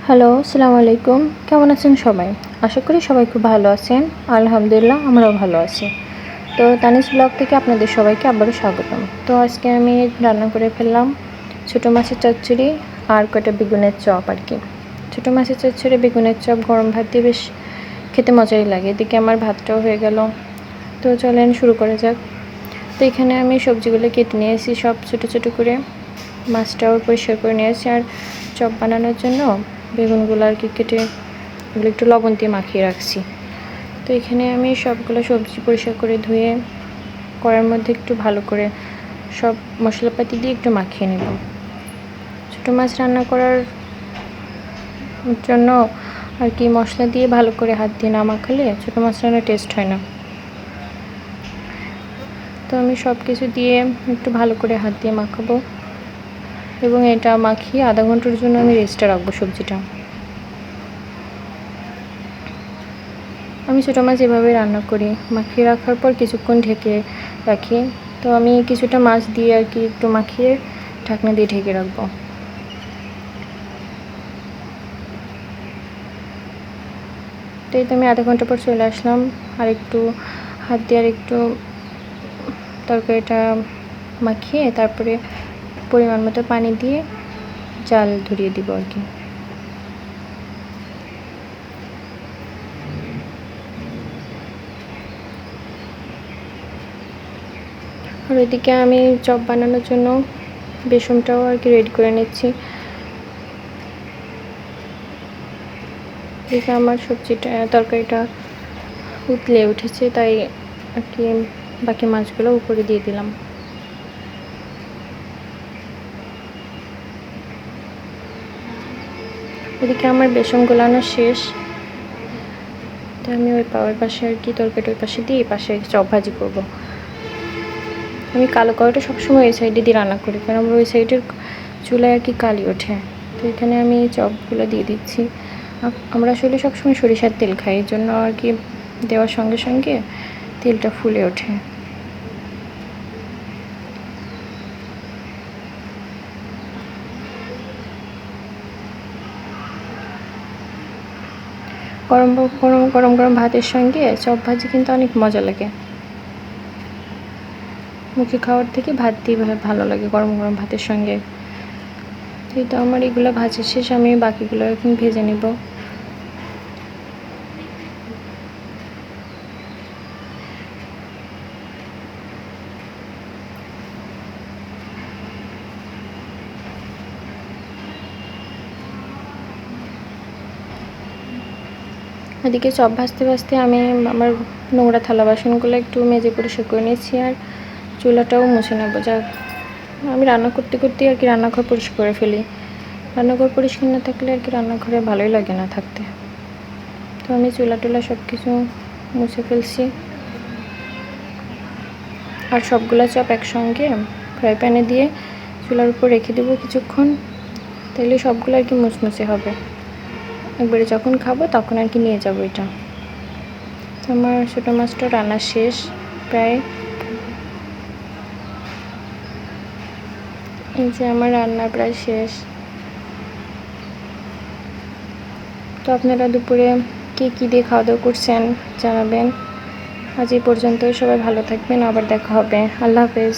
Hello, আসসালামু আলাইকুম। কেমন আছেন সবাই? আশা করি সবাই খুব ভালো আছেন। আলহামদুলিল্লাহ আমরাও ভালো আছি। তো তানিস ব্লগ থেকে আপনাদের সবাইকে আবারও স্বাগতম। তো আজকে আমি রান্না করে ফেললাম ছোটো মাছের চচ্চড়ি আর কয়টা বেগুনের চপ আর কি। ছোটো মাছের চচ্চড়ি বেগুনের চপ গরম ভাত দিয়ে বেশ খেতে মজাই লাগে। এদিকে আমার ভাতটাও হয়ে গেল। তো চলেন শুরু করা যাক। তো এখানে আমি সবজিগুলো কেটে নিয়েছি সব ছোটো ছোটো করে, মাছটাও পরিষ্কার করে নিয়েছি। আর চপ বানানোর জন্য বেগুনগুলো আর কি কেটে এগুলো একটু লবণ দিয়ে মাখিয়ে রাখছি। তো এখানে আমি সবগুলো সবজি পরিষ্কার করে ধুয়ে কড়াইয়ের মধ্যে একটু ভালো করে সব মশলাপাতি দিয়ে একটু মাখিয়ে নেব। ছোটো মাছ রান্না করার জন্য আর কি মশলা দিয়ে ভালো করে হাত দিয়ে না মাখালে ছোটো মাছ রান্নার টেস্ট হয় না। তো আমি সব কিছু দিয়ে একটু ভালো করে হাত দিয়ে মাখাবো এবং এটা মাখিয়ে আধা ঘন্টার জন্য আমি রেস্টে রাখবো সবজিটা। আমি ছোটো মাছ এভাবে রান্না করি, মাখিয়ে রাখার পর কিছুক্ষণ ঢেকে রাখি। তো আমি কিছুটা মাছ দিয়ে আর কি একটু মাখিয়ে ঢাকনা দিয়ে ঢেকে রাখবো। তো এই তো আমি আধা ঘন্টা পর চলে আসলাম। আর একটু হাত দিয়ে আর একটু তরকারিটা মাখিয়ে তারপরে পরিমাণ মতো পানি দিয়ে জাল ধরিয়ে দিব আর কি। আর ওইদিকে আমি চপ বানানোর জন্য বেসনটাও আর কি রেডি করে নিচ্ছি। এদিকে আমার তরকারিটা উতলে উঠেছে, তাই আর কি বাকি মাছগুলো উপরে দিয়ে দিলাম। এদিকে আমার বেসন গোলানো শেষ, তো আমি ওই পাশে আর কি তরকারিটা ওই পাশে দিয়ে এই পাশে চপ ভাজি করবো। আমি কালো কড়াইটা সবসময় এই সাইডে দিয়ে রান্না করি, কারণ আমার ওই সাইডের চুলায় আর কি কালি ওঠে। তো এখানে আমি চপগুলো দিয়ে দিচ্ছি। আমরা আসলে সবসময় সরিষার তেল খাই, এই জন্য আর কি দেওয়ার সঙ্গে সঙ্গে তেলটা ফুলে ওঠে। গরম গরম গরম গরম ভাতের সঙ্গে চপ ভাজি কিন্তু অনেক মজা লাগে। মুখে খাওয়ার থেকে ভাত দিয়ে ভালো লাগে গরম গরম ভাতের সঙ্গে। এই তো আমার এগুলো ভাজা শেষ, আমি বাকিগুলো এখন ভেজে নেব। এদিকে চপ ভাজতে ভাজতে আমি আমার নোংরা থালা বাসনগুলো একটু মেজে পরিষ্কার করে নিয়েছি আর চুলাটাও মুছে নেবো। যাক, আমি রান্না করতে করতে আর কি রান্নাঘর পরিষ্কার করে ফেলি। রান্নাঘর পরিষ্কার না থাকলে আর কি রান্নাঘরে ভালোই লাগে না থাকতে। তো আমি চুলা টুলা সব কিছু মুছে ফেলছি। আর সবগুলো চপ একসঙ্গে ফ্রাই প্যানে দিয়ে চুলার উপর রেখে দেবো কিছুক্ষণ, তাহলে সবগুলো আর কি মুচমুচে হবে। একবারে যখন খাবো তখন আর কি নিয়ে যাবো এটা। তো আমার ছোটো মাছটা রান্না শেষ প্রায়। এই যে আমার রান্না প্রায় শেষ। তো আপনারা দুপুরে কী দিয়ে খাওয়া দাওয়া করছেন জানাবেন। আজ এই পর্যন্তই, সবাই ভালো থাকবেন, আবার দেখা হবে। আল্লাহ হাফেজ।